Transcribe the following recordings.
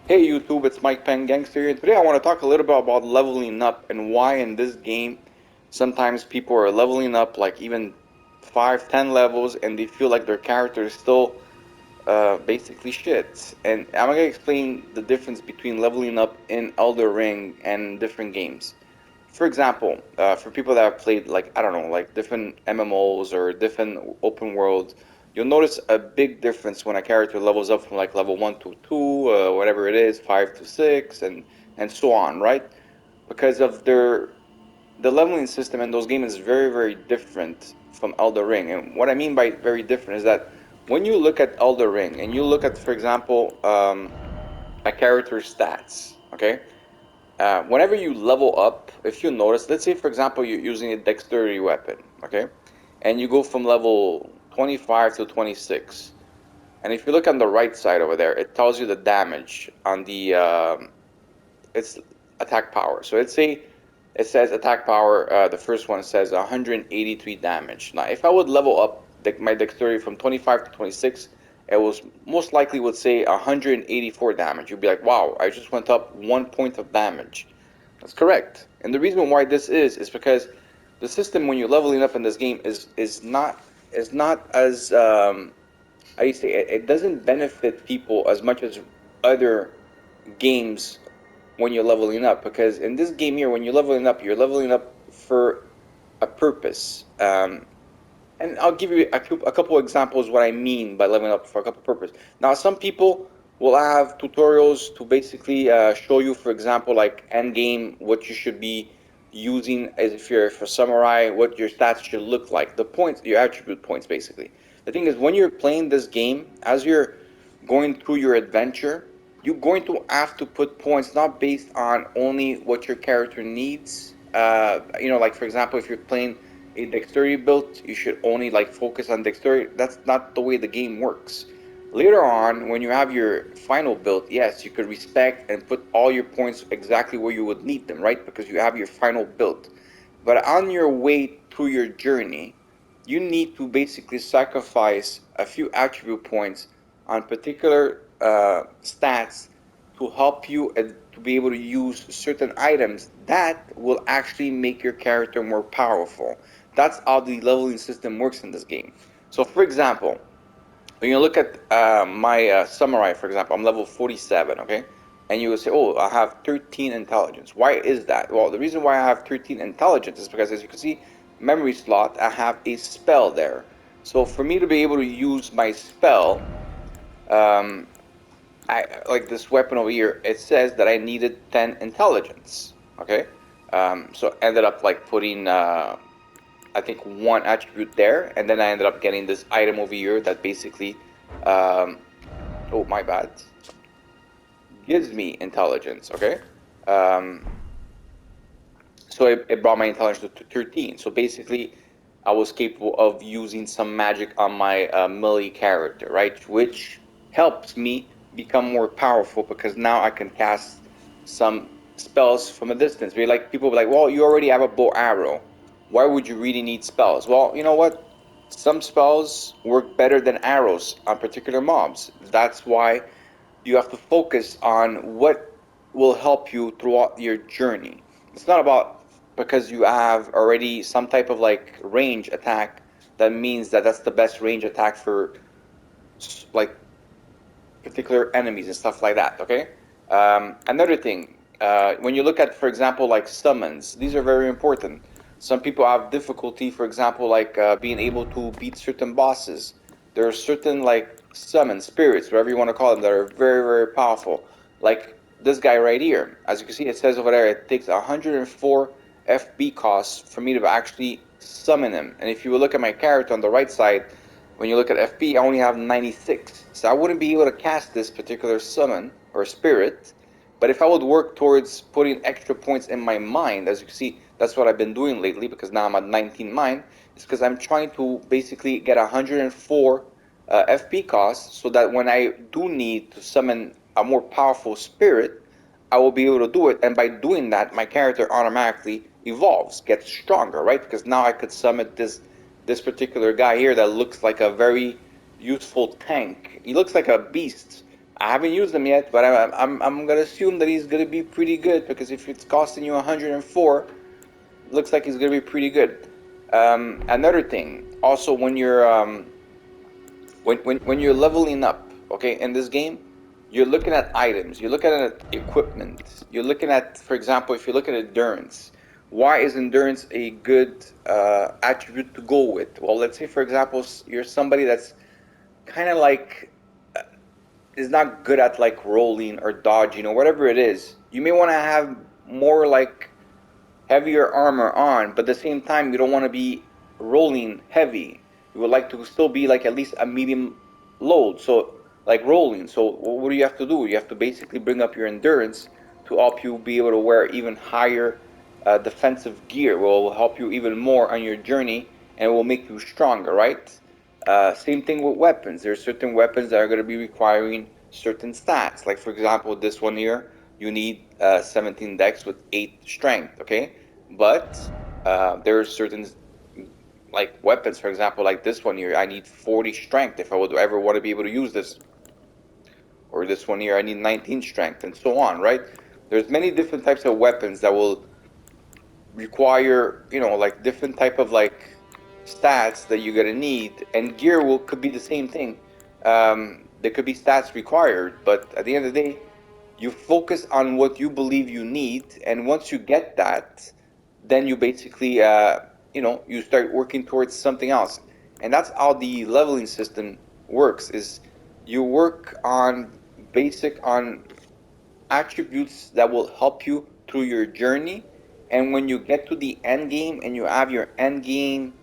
Hey YouTube, it's Mike Penn Gangster here. Today I want to talk a little bit about leveling up and why in this game sometimes people are leveling up like even 5, 10 levels and they feel like their character is still basically shit. And I'm gonna explain the difference between leveling up in Elder Ring and different games. For example, for people that have played like I don't know, like different MMOs or different open worlds, you'll notice a big difference when a character levels up from like level 1 to 2, whatever it is, 5 to 6, and so on, right? Because of the leveling system in those games is very very different from Elder Ring. And what I mean by very different is that when you look at Elder Ring and you look at, for example, a character's stats, okay? Whenever you level up, if you notice, let's say for example you're using a dexterity weapon, okay, and you go from level 25 to 26, and if you look on the right side over there, it tells you the damage on the it's attack power. So let's say it says attack power. The first one says 183 damage. Now, if I would level up my dexterity from 25 to 26, it was most likely would say 184 damage. You'd be like, wow, I just went up 1 point of damage. That's correct. And the reason why this is because the system when you're leveling up in this game is not as how do you say it doesn't benefit people as much as other games when you're leveling up, because in this game here when you're leveling up for a purpose. And I'll give you a couple examples what I mean by leveling up for a couple purpose. Now some people will have tutorials to basically show you, for example, like end game, what you should be using as if you're for samurai, what your stats should look like, the points, your attribute points basically. The thing is, when you're playing this game, as you're going through your adventure, you're going to have to put points not based on only what your character needs. Like for example, if you're playing a dexterity build, you should only like focus on dexterity. That's not the way the game works. Later on, when you have your final build, yes, you could respect and put all your points exactly where you would need them, right? Because you have your final build. But on your way through your journey, you need to basically sacrifice a few attribute points on particular stats to help you to be able to use certain items that will actually make your character more powerful. That's how the leveling system works in this game. So, for example, when you look at my samurai, for example, I'm level 47, okay? And you will say, oh, I have 13 intelligence. Why is that? Well, the reason why I have 13 intelligence is because, as you can see, memory slot, I have a spell there. So for me to be able to use my spell, um, I like this weapon over here, it says that I needed 10 intelligence, okay? So ended up like putting I think one attribute there, and then I ended up getting this item over here that basically, um, oh my bad, gives me intelligence. Okay, um, so it brought my intelligence to 13. So basically, I was capable of using some magic on my melee character, right? Which helps me become more powerful because now I can cast some spells from a distance. Where like people be like, well, you already have a bow arrow. Why would you really need spells? Well, you know what? Some spells work better than arrows on particular mobs. That's why you have to focus on what will help you throughout your journey. It's not about because you have already some type of like range attack that means that that's the best range attack for like particular enemies and stuff like that. Okay. Another thing, when you look at, for example, like summons, these are very important. Some people have difficulty, for example, like being able to beat certain bosses. There are certain like summon spirits, whatever you want to call them, that are very, very powerful. Like this guy right here. As you can see, it says over there, it takes 104 FB costs for me to actually summon him. And if you look at my character on the right side, when you look at FP, I only have 96. So I wouldn't be able to cast this particular summon or spirit. But if I would work towards putting extra points in my mind, as you can see, that's what I've been doing lately because now I'm at 19 mind, is because I'm trying to basically get 104 FP costs so that when I do need to summon a more powerful spirit, I will be able to do it. And by doing that, my character automatically evolves, gets stronger, right? Because now I could summon this particular guy here that looks like a very useful tank. He looks like a beast, I haven't used them yet, but I'm gonna assume that he's gonna be pretty good because if it's costing you 104, looks like he's gonna be pretty good. Another thing, also when you're leveling up, okay, in this game, you're looking at items, you're looking at equipment, you're looking at, for example, if you look at endurance, why is endurance a good attribute to go with? Well, let's say, for example, you're somebody that's kind of like is not good at like rolling or dodging or whatever it is. You may want to have more like heavier armor on, but at the same time, you don't want to be rolling heavy. You would like to still be like at least a medium load, so like rolling. So what do you have to do? You have to basically bring up your endurance to help you be able to wear even higher defensive gear. Will help you even more on your journey and will make you stronger, right? Same thing with weapons. There's certain weapons that are going to be requiring certain stats. Like for example, this one here, you need 17 dex with 8 strength. Okay, but there are certain like weapons, for example, like this one here, I need 40 strength if I would ever want to be able to use this. Or this one here, I need 19 strength, and so on. Right? There's many different types of weapons that will require, like different type of like stats that you're gonna need, and gear will could be the same thing. There could be stats required, but at the end of the day, you focus on what you believe you need, and once you get that, then you basically, you start working towards something else, and that's how the leveling system works. Is you work on basic on attributes that will help you through your journey. And when you get to the end game and you have your end game,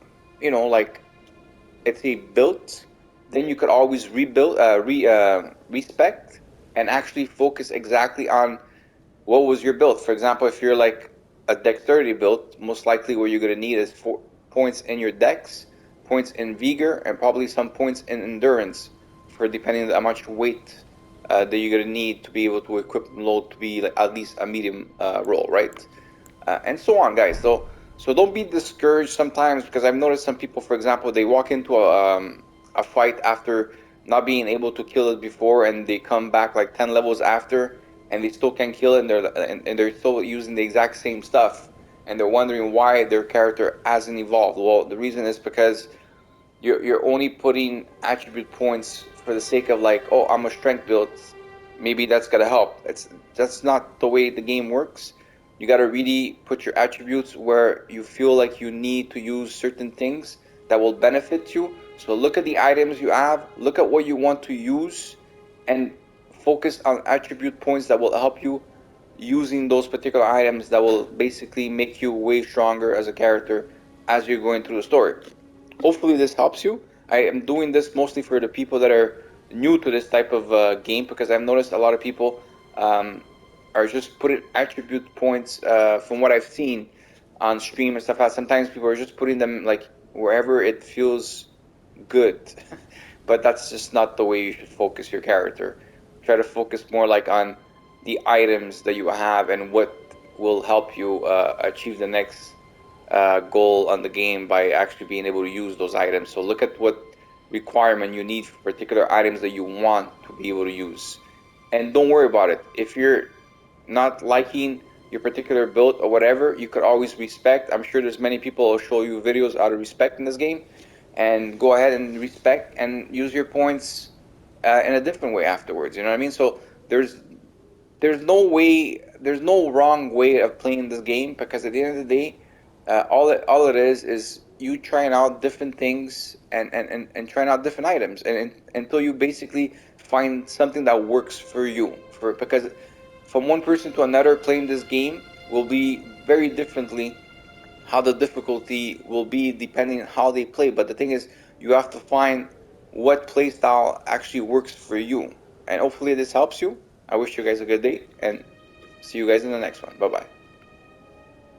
like let's say built, then you could always rebuild, respect, and actually focus exactly on what was your build. For example, if you're like a dexterity build, most likely what you're gonna need is 4 points in your dex, points in vigor, and probably some points in endurance for depending on how much weight that you're gonna need to be able to equip and load to be like at least a medium roll, right? And so on, guys. So don't be discouraged sometimes because I've noticed some people, for example, they walk into a fight after not being able to kill it before, and they come back like 10 levels after, and they still can't kill it, and they're still using the exact same stuff, and they're wondering why their character hasn't evolved. Well, the reason is because you're only putting attribute points for the sake of like, oh, I'm a strength build, maybe that's gonna help. That's not the way the game works. You gotta really put your attributes where you feel like you need to use certain things that will benefit you. So look at the items you have, look at what you want to use, and focus on attribute points that will help you using those particular items that will basically make you way stronger as a character as you're going through the story. Hopefully this helps you. I am doing this mostly for the people that are new to this type of game because I've noticed a lot of people um, are just putting attribute points from what I've seen on stream and stuff. Sometimes people are just putting them like wherever it feels good, but that's just not the way you should focus your character. Try to focus more like on the items that you have and what will help you achieve the next goal on the game by actually being able to use those items. So look at what requirement you need for particular items that you want to be able to use. And don't worry about it. If you're not liking your particular build or whatever, you could always respect. I'm sure there's many people who will show you videos out of respect in this game. And go ahead and respect and use your points in a different way afterwards. You know what I mean? So there's no wrong way of playing this game because at the end of the day, all it is you trying out different things and trying out different items and until you basically find something that works for you for because from one person to another playing this game will be very differently how the difficulty will be depending on how they play. But the thing is, you have to find what play style actually works for you. And hopefully this helps you. I wish you guys a good day and see you guys in the next one. Bye bye.